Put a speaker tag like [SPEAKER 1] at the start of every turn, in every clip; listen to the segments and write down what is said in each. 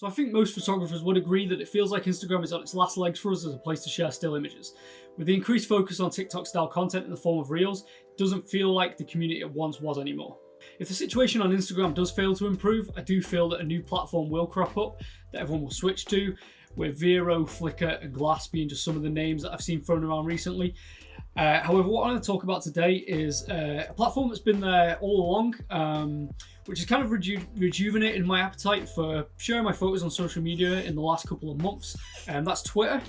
[SPEAKER 1] So I think most photographers would agree that it feels like Instagram is on its last legs for us as a place to share still images. With the increased focus on TikTok style content in the form of Reels, it doesn't feel like the community it once was anymore. If the situation on Instagram does fail to improve, I do feel that a new platform will crop up that everyone will switch to, with Vero, Flickr and Glass being just some of the names that I've seen thrown around recently. However, what I want to talk about today is a platform that's been there all along, which has kind of rejuvenated my appetite for sharing my photos on social media in the last couple of months, and that's Twitter.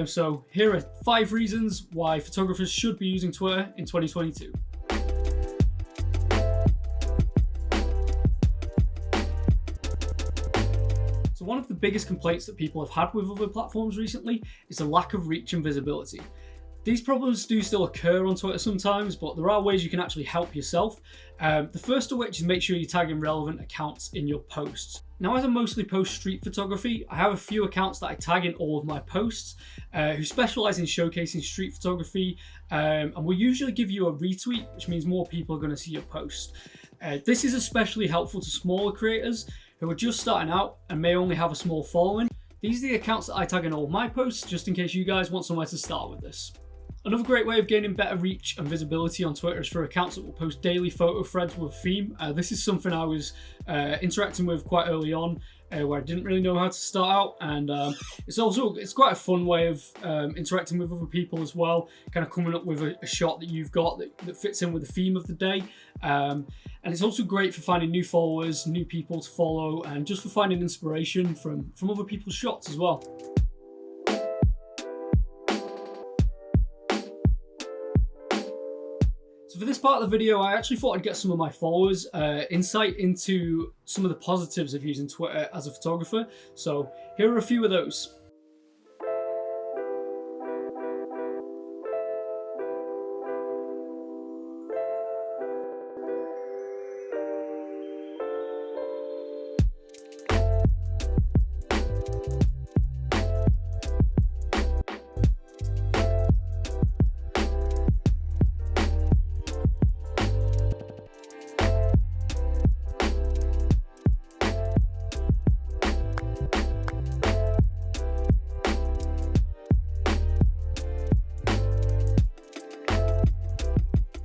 [SPEAKER 1] So here are 5 reasons why photographers should be using Twitter in 2022. So one of the biggest complaints that people have had with other platforms recently is the lack of reach and visibility. These problems do still occur on Twitter sometimes, but there are ways you can actually help yourself. The first of which is make sure you tag in relevant accounts in your posts. Now, as I mostly post street photography, I have a few accounts that I tag in all of my posts who specialize in showcasing street photography, and will usually give you a retweet, which means more people are going to see your post. This is especially helpful to smaller creators who are just starting out and may only have a small following. These are the accounts that I tag in all of my posts, just in case you guys want somewhere to start with this. Another great way of gaining better reach and visibility on Twitter is for accounts that will post daily photo threads with a theme. This is something I was interacting with quite early on, where I didn't really know how to start out, and it's quite a fun way of interacting with other people as well, kind of coming up with a shot that you've got that fits in with the theme of the day. And it's also great for finding new followers, new people to follow, and just for finding inspiration from other people's shots as well. So for this part of the video, I actually thought I'd get some of my followers insight into some of the positives of using Twitter as a photographer. So here are a few of those.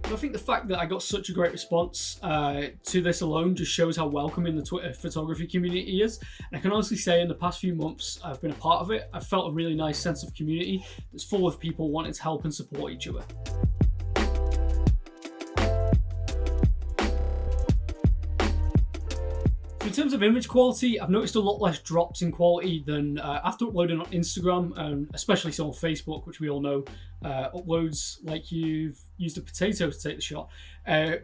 [SPEAKER 1] I think the fact that I got such a great response to this alone just shows how welcoming the Twitter photography community is. And I can honestly say in the past few months I've been a part of it, I've felt a really nice sense of community that's full of people wanting to help and support each other. In terms of image quality, I've noticed a lot less drops in quality than after uploading on Instagram, and especially so on Facebook, which we all know uploads like you've used a potato to take the shot.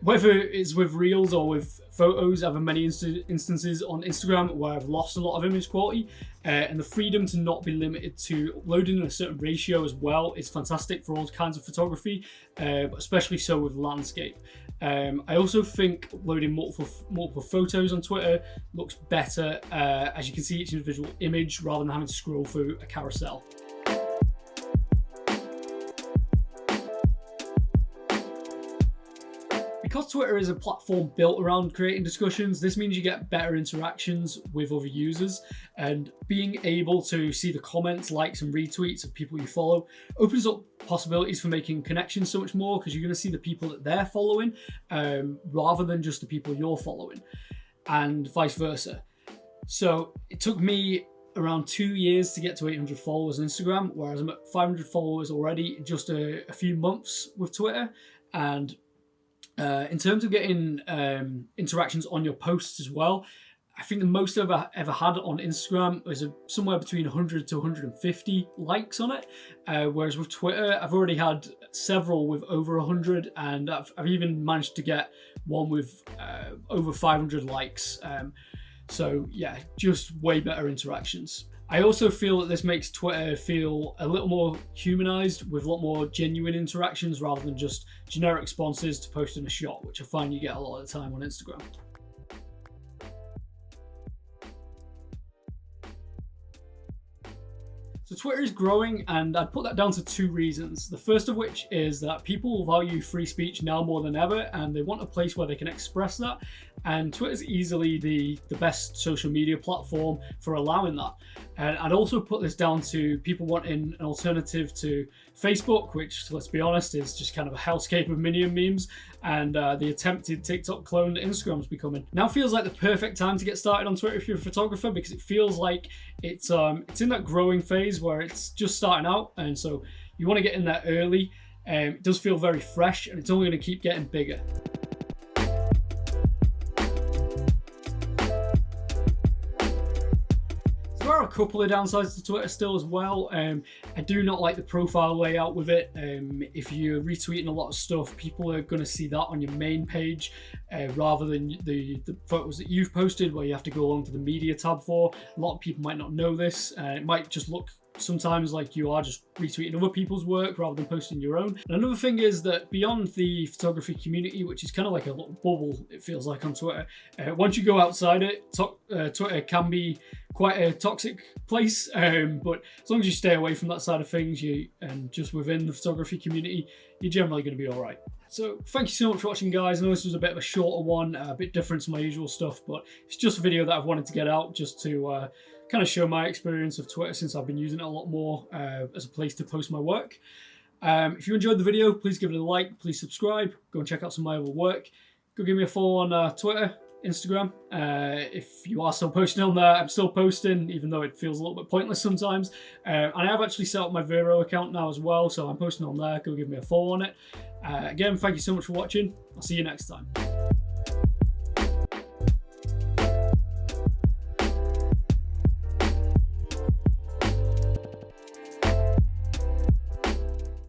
[SPEAKER 1] Whether it's with Reels or with photos, I've had many instances on Instagram where I've lost a lot of image quality, and the freedom to not be limited to uploading in a certain ratio as well is fantastic for all kinds of photography, but especially so with landscape. I also think uploading multiple photos on Twitter looks better as you can see each individual image rather than having to scroll through a carousel. Because Twitter is a platform built around creating discussions, this means you get better interactions with other users, and being able to see the comments, likes and retweets of people you follow opens up possibilities for making connections so much more, because you're going to see the people that they're following rather than just the people you're following, and vice versa. So it took me around 2 years to get to 800 followers on Instagram, whereas I'm at 500 followers already in just a few months with Twitter. And in terms of getting interactions on your posts as well, I think the most I've ever had on Instagram was somewhere between 100 to 150 likes on it, whereas with Twitter I've already had several with over 100, and I've even managed to get one with over 500 likes. So yeah, just way better interactions. I also feel that this makes Twitter feel a little more humanized, with a lot more genuine interactions rather than just generic responses to posting a shot, which I find you get a lot of the time on Instagram. So Twitter is growing, and I'd put that down to 2 reasons. The first of which is that people value free speech now more than ever, and they want a place where they can express that. and Twitter's easily the best social media platform for allowing that. And I'd also put this down to people wanting an alternative to Facebook, which, let's be honest, is just kind of a hellscape of Minion memes, and the attempted TikTok clone that Instagram's becoming. Now feels like the perfect time to get started on Twitter if you're a photographer, because it feels like it's in that growing phase where it's just starting out, and so you want to get in there early. It does feel very fresh, and it's only going to keep getting bigger. There are a couple of downsides to Twitter still as well. I do not like the profile layout with it. If you're retweeting a lot of stuff, people are going to see that on your main page rather than the photos that you've posted, where you have to go along to the media tab for. A lot of people might not know this. It might just look sometimes like you are just retweeting other people's work rather than posting your own. And another thing is that beyond the photography community, which is kind of like a little bubble, it feels like on Twitter, once you go outside it, Twitter can be quite a toxic place, but as long as you stay away from that side of things and just within the photography community, you're generally going to be all right. So thank you so much for watching, guys. I know this was a bit of a shorter one, a bit different to my usual stuff, but it's just a video that I've wanted to get out just to kind of show my experience of Twitter, since I've been using it a lot more as a place to post my work. If you enjoyed the video, please give it a like, please subscribe, go and check out some of my other work. Go give me a follow on Twitter, Instagram. If you are still posting on there, I'm still posting, even though it feels a little bit pointless sometimes. And I have actually set up my Vero account now as well, so I'm posting on there. Go give me a follow on it. Again, thank you so much for watching. I'll see you next time.